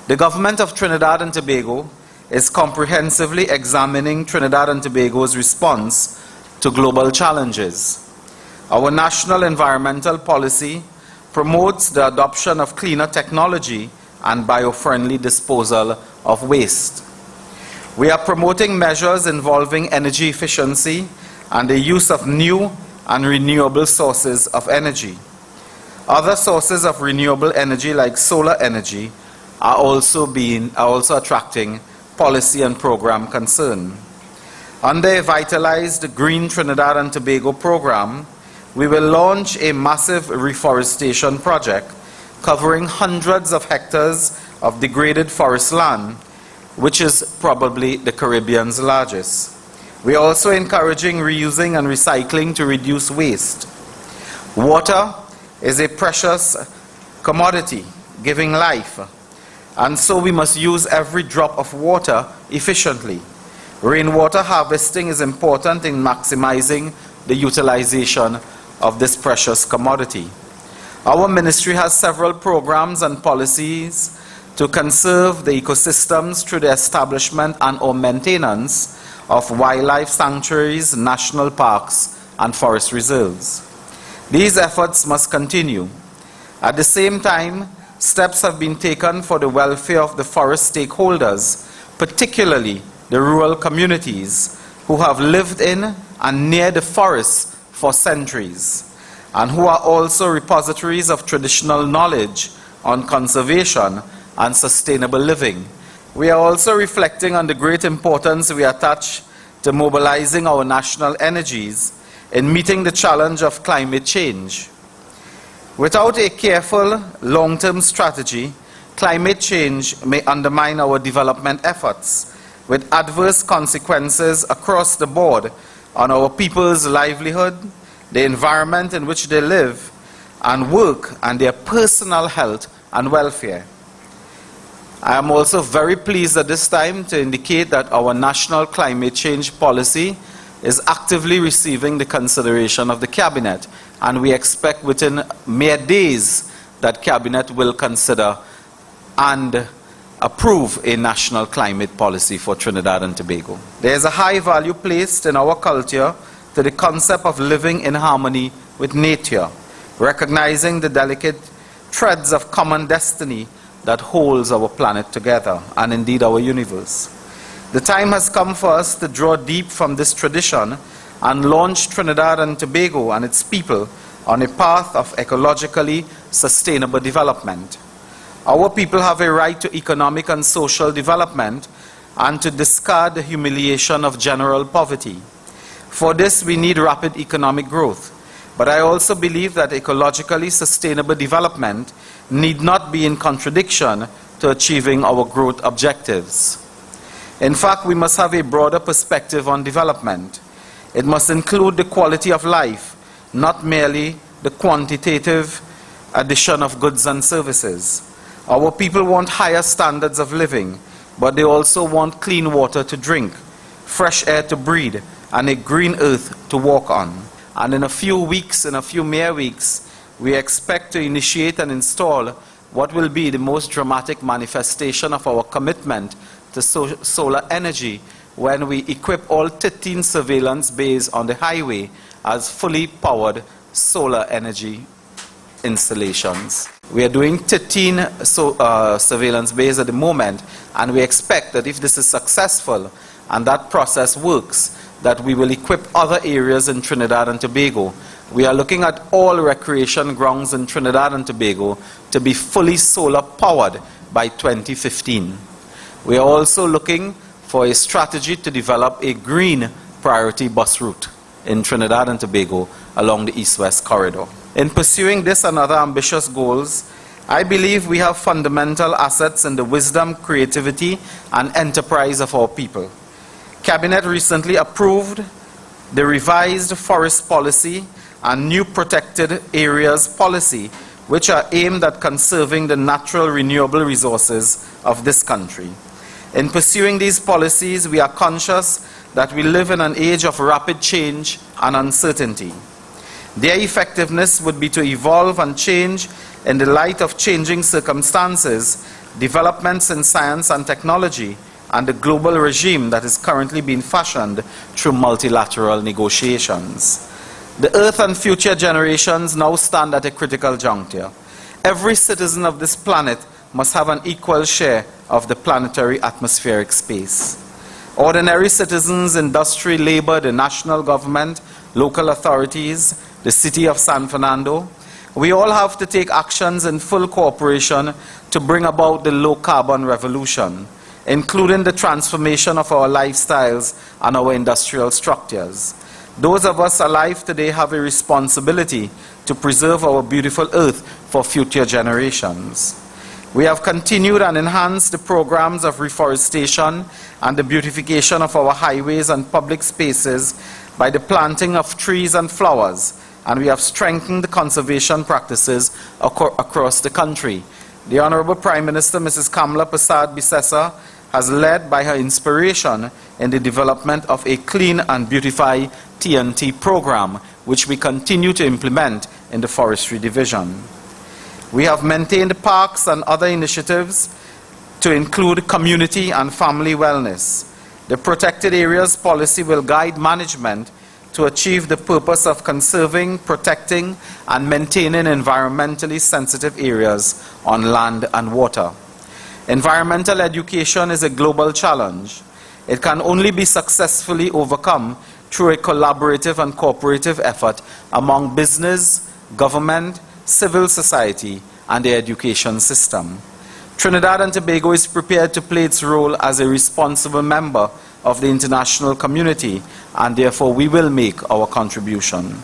The government of Trinidad and Tobago is comprehensively examining Trinidad and Tobago's response to global challenges. Our national environmental policy promotes the adoption of cleaner technology and bio-friendly disposal of waste. We are promoting measures involving energy efficiency and the use of new and renewable sources of energy. Other sources of renewable energy like solar energy are also attracting policy and program concern. Under a vitalized Green Trinidad and Tobago program, we will launch a massive reforestation project covering hundreds of hectares of degraded forest land, which is probably the Caribbean's largest. We are also encouraging reusing and recycling to reduce waste. Water is a precious commodity, giving life, and so we must use every drop of water efficiently. Rainwater harvesting is important in maximizing the utilization of this precious commodity. Our ministry has several programs and policies to conserve the ecosystems through the establishment and or maintenance of wildlife sanctuaries, national parks, and forest reserves. These efforts must continue. At the same time, steps have been taken for the welfare of the forest stakeholders, particularly the rural communities who have lived in and near the forests for centuries, and who are also repositories of traditional knowledge on conservation and sustainable living. We are also reflecting on the great importance we attach to mobilizing our national energies in meeting the challenge of climate change. Without a careful long-term strategy, climate change may undermine our development efforts, with adverse consequences across the board on our people's livelihood, the environment in which they live and work, and their personal health and welfare. I am also very pleased at this time to indicate that our national climate change policy is actively receiving the consideration of the Cabinet, and we expect within mere days that Cabinet will consider and approve a national climate policy for Trinidad and Tobago. There is a high value placed in our culture to the concept of living in harmony with nature, recognizing the delicate threads of common destiny that holds our planet together, and indeed our universe. The time has come for us to draw deep from this tradition and launch Trinidad and Tobago and its people on a path of ecologically sustainable development. Our people have a right to economic and social development and to discard the humiliation of general poverty. For this, we need rapid economic growth. But I also believe that ecologically sustainable development need not be in contradiction to achieving our growth objectives. In fact, we must have a broader perspective on development. It must include the quality of life, not merely the quantitative addition of goods and services. Our people want higher standards of living, but they also want clean water to drink, fresh air to breathe, and a green earth to walk on. And in a few mere weeks, we expect to initiate and install what will be the most dramatic manifestation of our commitment to solar energy when we equip all 13 surveillance bays on the highway as fully powered solar energy installations. We are doing 13 surveillance bays at the moment, and we expect that if this is successful and that process works, that we will equip other areas in Trinidad and Tobago. We are looking at all recreation grounds in Trinidad and Tobago to be fully solar powered by 2015. We are also looking for a strategy to develop a green priority bus route in Trinidad and Tobago along the East-West corridor. In pursuing this and other ambitious goals, I believe we have fundamental assets in the wisdom, creativity, and enterprise of our people. Cabinet recently approved the revised forest policy and new protected areas policy, which are aimed at conserving the natural renewable resources of this country. In pursuing these policies, we are conscious that we live in an age of rapid change and uncertainty. Their effectiveness would be to evolve and change in the light of changing circumstances, developments in science and technology, and the global regime that is currently being fashioned through multilateral negotiations. The Earth and future generations now stand at a critical juncture. Every citizen of this planet must have an equal share of the planetary atmospheric space. Ordinary citizens, industry, labor, the national government, local authorities, the city of San Fernando, we all have to take actions in full cooperation to bring about the low-carbon revolution, including the transformation of our lifestyles and our industrial structures. Those of us alive today have a responsibility to preserve our beautiful Earth for future generations. We have continued and enhanced the programs of reforestation and the beautification of our highways and public spaces by the planting of trees and flowers, and we have strengthened the conservation practices across the country. The Honorable Prime Minister, Mrs. Kamla Persad-Bissessar, has led by her inspiration in the development of a Clean and Beautify TNT program, which we continue to implement in the Forestry Division. We have maintained parks and other initiatives to include community and family wellness. The Protected Areas Policy will guide management to achieve the purpose of conserving, protecting, and maintaining environmentally sensitive areas on land and water. Environmental education is a global challenge. It can only be successfully overcome through a collaborative and cooperative effort among business, government, civil society, and the education system. Trinidad and Tobago is prepared to play its role as a responsible member of the international community, and therefore we will make our contribution.